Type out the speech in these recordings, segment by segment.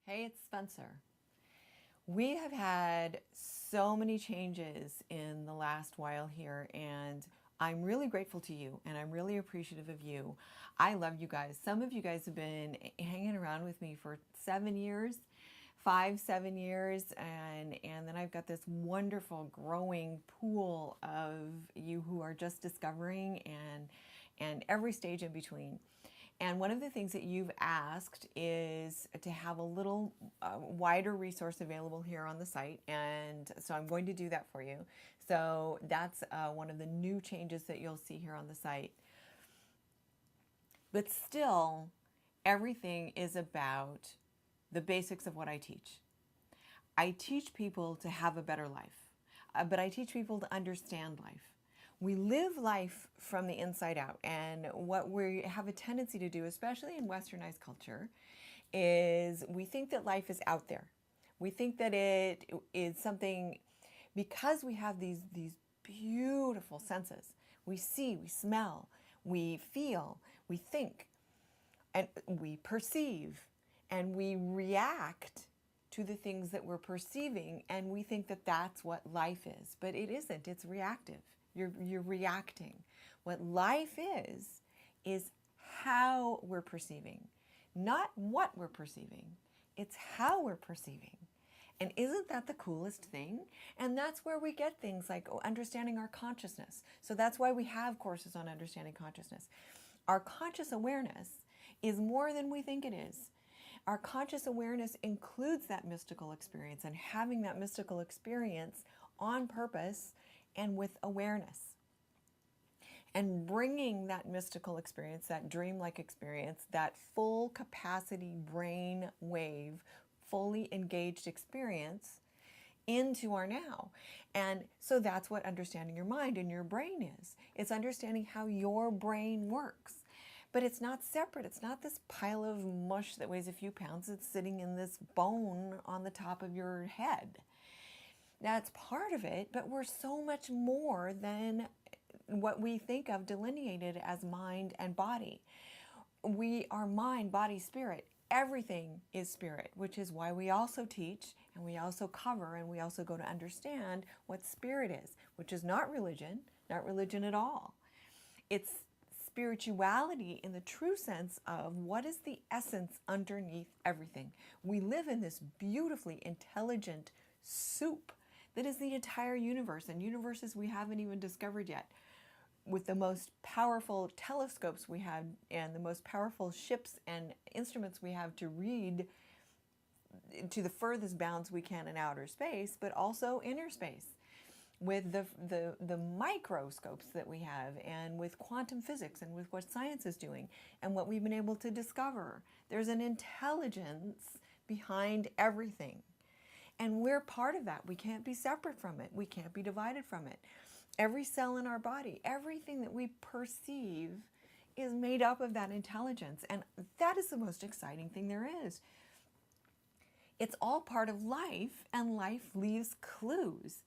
Hey, it's Spencer. We have had so many changes in the last while here, and I'm really grateful to you and I'm really appreciative of you. I love you guys. Some of you guys have been hanging around with me for 7 years, 7 years, and then I've got this wonderful growing pool of you who are just discovering and every stage in between. And one of the things that you've asked is to have a little wider resource available here on the site. And so I'm going to do that for you. So that's one of the new changes that you'll see here on the site. But still, everything is about the basics of what I teach. I teach people to have a better life, but I teach people to understand life. We live life from the inside out, and what we have a tendency to do, especially in westernized culture, is we think that life is out there. We think that it is something, because we have these beautiful senses. We see, we smell, we feel, we think, and we perceive, and we react to the things that we're perceiving, and we think that that's what life is. But it isn't, it's reactive. You're reacting. What life is how we're perceiving, not what we're perceiving. It's how we're perceiving. And isn't that the coolest thing? And that's where we get things like understanding our consciousness. So that's why we have courses on understanding consciousness. Our conscious awareness is more than we think it is. Our conscious awareness includes that mystical experience, and having that mystical experience on purpose and with awareness. And bringing that mystical experience, that dreamlike experience, that full capacity brain wave, fully engaged experience into our now. And so that's what understanding your mind and your brain is. It's understanding how your brain works. But it's not separate. It's not this pile of mush that weighs a few pounds. It's sitting in this bone on the top of your head. That's part of it, but we're so much more than what we think of delineated as mind and body. We are mind, body, spirit. Everything is spirit, which is why we also teach and we also cover and we also go to understand what spirit is, which is not religion at all. It's spirituality in the true sense of what is the essence underneath everything. We live in this beautifully intelligent soup that is the entire universe, and universes we haven't even discovered yet. With the most powerful telescopes we have and the most powerful ships and instruments we have to read to the furthest bounds we can in outer space, but also inner space. With the microscopes that we have, and with quantum physics, and with what science is doing, and what we've been able to discover. There's an intelligence behind everything. And we're part of that. We can't be separate from it. We can't be divided from it. Every cell in our body, everything that we perceive is made up of that intelligence. And that is the most exciting thing there is. It's all part of life, and life leaves clues.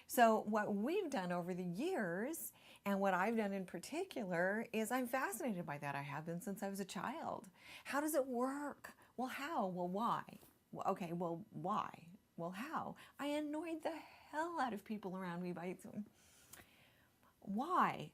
So what we've done over the years, and what I've done in particular, is I'm fascinated by that. I have been since I was a child. How does it work? Well, how? Well, why? Well, okay, well, why? Well, how? I annoyed the hell out of people around me by, why?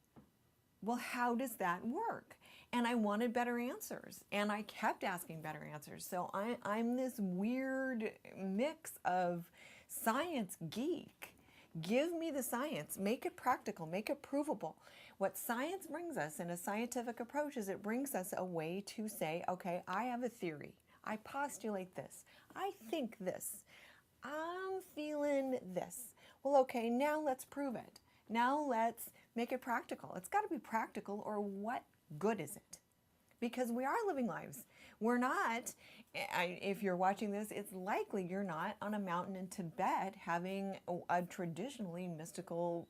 Well, how does that work? And I wanted better answers, and I kept asking better answers. So I'm this weird mix of science geek. Give me the science, make it practical, make it provable. What science brings us in a scientific approach is it brings us a way to say, okay, I have a theory. I postulate this. I think this. I'm feeling this. Well, okay, now let's prove it. Now let's make it practical. It's got to be practical, or what good is it? Because we are living lives. We're not, if you're watching this, it's likely you're not on a mountain in Tibet having a traditionally mystical,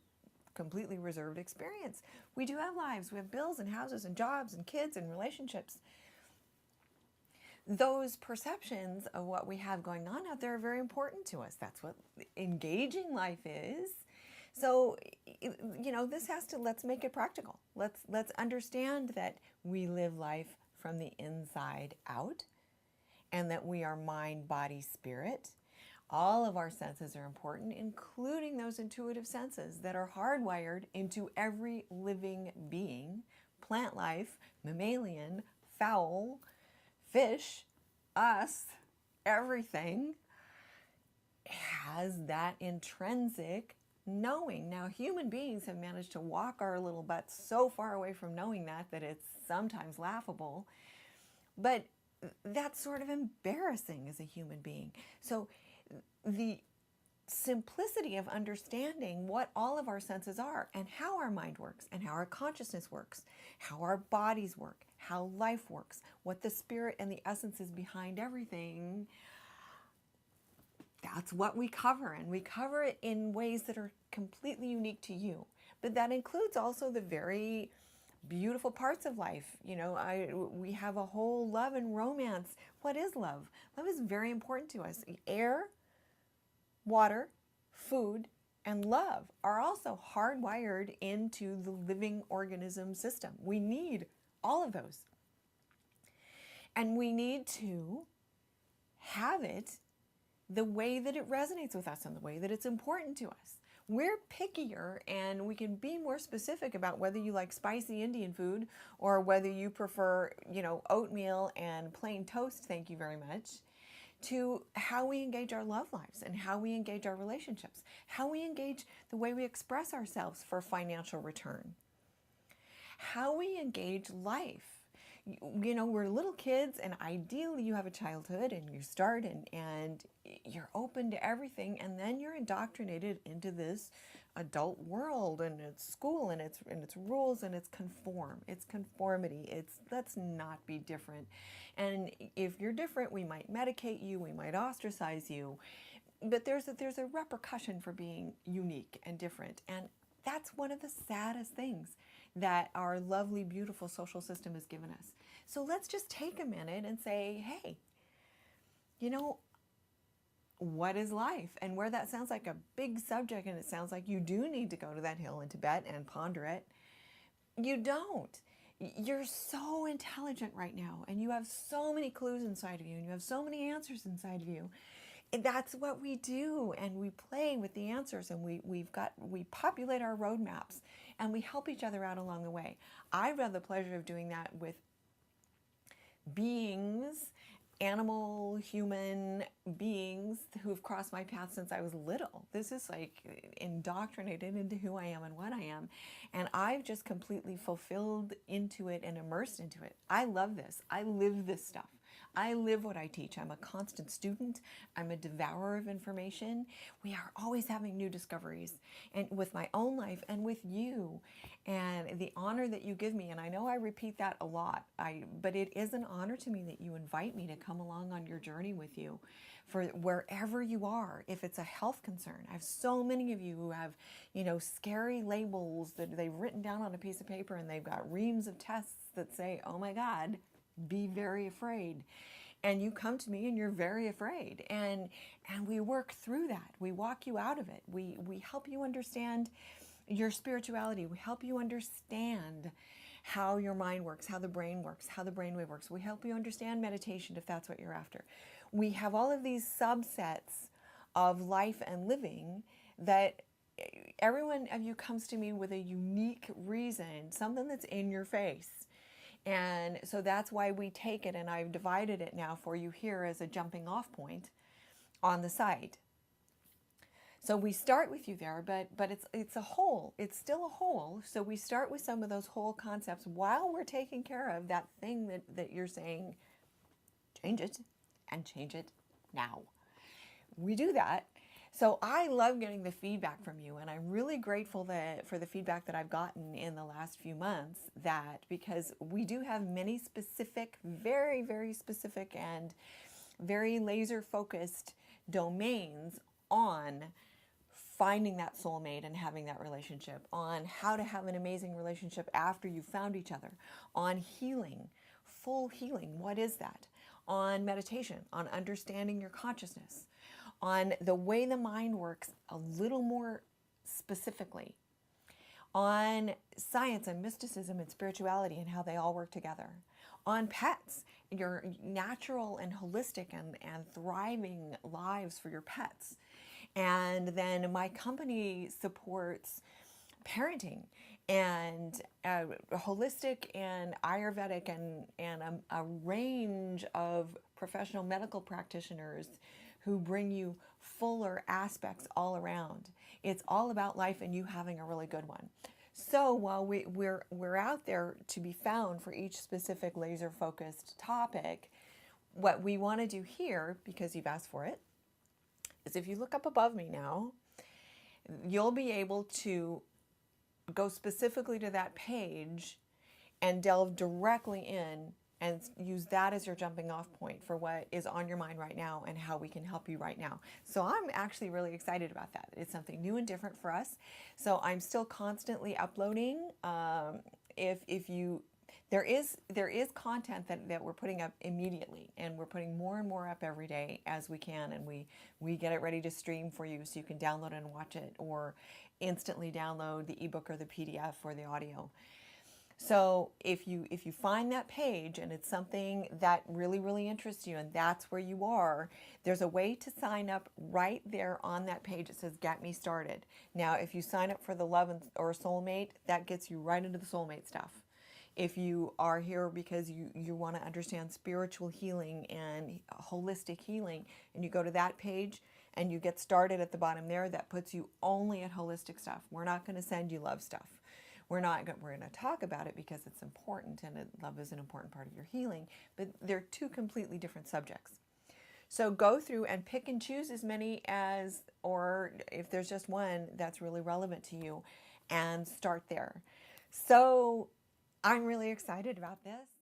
completely reserved experience. We do have lives. We have bills and houses and jobs and kids and relationships. Those perceptions of what we have going on out there are very important to us. That's what engaging life is. So, this has to, let's make it practical. Let's understand that we live life from the inside out, and that we are mind, body, spirit. All of our senses are important, including those intuitive senses that are hardwired into every living being, plant life, mammalian, fowl, fish, us, everything has that intrinsic knowing. Now, human beings have managed to walk our little butts so far away from knowing that it's sometimes laughable, but that's sort of embarrassing as a human being. So the simplicity of understanding what all of our senses are and how our mind works and how our consciousness works, how our bodies work, how life works, what the spirit and the essence is behind everything, that's what we cover. And we cover it in ways that are completely unique to you. But that includes also the very beautiful parts of life. You know, we have a whole love and romance. What is love? Love is very important to us. Air, water, food, and love are also hardwired into the living organism system. We need all of those. And we need to have it the way that it resonates with us and the way that it's important to us. We're pickier, and we can be more specific about whether you like spicy Indian food or whether you prefer, you know, oatmeal and plain toast, thank you very much, to how we engage our love lives and how we engage our relationships, how we engage the way we express ourselves for financial return, how we engage life. You know, we're little kids, and ideally you have a childhood and you start and you're open to everything, and then you're indoctrinated into this adult world and its school and its rules, and it's conformity. It's let's not be different. And if you're different, we might medicate you, we might ostracize you. But there's a repercussion for being unique and different. And that's one of the saddest things that our lovely, beautiful social system has given us. So let's just take a minute and say, hey, you know, what is life? And where that sounds like a big subject, and it sounds like you do need to go to that hill in Tibet and ponder it, you don't. You're so intelligent right now, and you have so many clues inside of you, and you have so many answers inside of you. And that's what we do, and we play with the answers, and we populate our roadmaps, and we help each other out along the way. I've had the pleasure of doing that with beings, animal, human beings who have crossed my path since I was little. This is like indoctrinated into who I am and what I am. And I've just completely fulfilled into it and immersed into it. I love this. I live this stuff. I live what I teach. I'm a constant student. I'm a devourer of information. We are always having new discoveries, and with my own life and with you, and the honor that you give me. And I know I repeat that a lot, but it is an honor to me that you invite me to come along on your journey with you for wherever you are. If it's a health concern, I have so many of you who have, you know, scary labels that they've written down on a piece of paper, and they've got reams of tests that say, oh my God, be very afraid. And you come to me and you're very afraid. And we work through that. We walk you out of it. We help you understand your spirituality. We help you understand how your mind works, how the brain works, how the brainwave works. We help you understand meditation if that's what you're after. We have all of these subsets of life and living that every one of you comes to me with a unique reason, something that's in your face. And so that's why we take it, and I've divided it now for you here as a jumping off point on the site. So we start with you there, but it's a whole. It's still a whole. So we start with some of those whole concepts while we're taking care of that thing that you're saying, change it, and change it now. We do that. So I love getting the feedback from you, and I'm really grateful for the feedback that I've gotten in the last few months, because we do have many specific, very, very specific and very laser focused domains on finding that soulmate and having that relationship, on how to have an amazing relationship after you found each other, on healing, full healing, what is that? On meditation, on understanding your consciousness, on the way the mind works a little more specifically, on science and mysticism and spirituality and how they all work together, on pets your natural and holistic and thriving lives for your pets. And then my company supports parenting and holistic and Ayurvedic and a range of professional medical practitioners who bring you fuller aspects all around. It's all about life and you having a really good one. So while we're out there to be found for each specific laser focused topic, what we want to do here, because you've asked for it, is if you look up above me now, you'll be able to go specifically to that page and delve directly in and use that as your jumping off point for what is on your mind right now and how we can help you right now. So I'm actually really excited about that. It's something new and different for us. So I'm still constantly uploading. If you there is content that we're putting up immediately, and we're putting more and more up every day as we can, and we get it ready to stream for you so you can download it and watch it, or instantly download the ebook or the PDF or the audio. So if you find that page and it's something that really interests you and that's where you are, there's a way to sign up right there on that page. It says get me started. Now if you sign up for the love or soulmate, that gets you right into the soulmate stuff. If you are here because you want to understand spiritual healing and holistic healing, and you go to that page and you get started at the bottom there, that puts you only at holistic stuff. We're not going to send you love stuff. We're going to talk about it because it's important, and love is an important part of your healing, but they're two completely different subjects. So go through and pick and choose as many as, or if there's just one that's really relevant to you, and start there. So I'm really excited about this.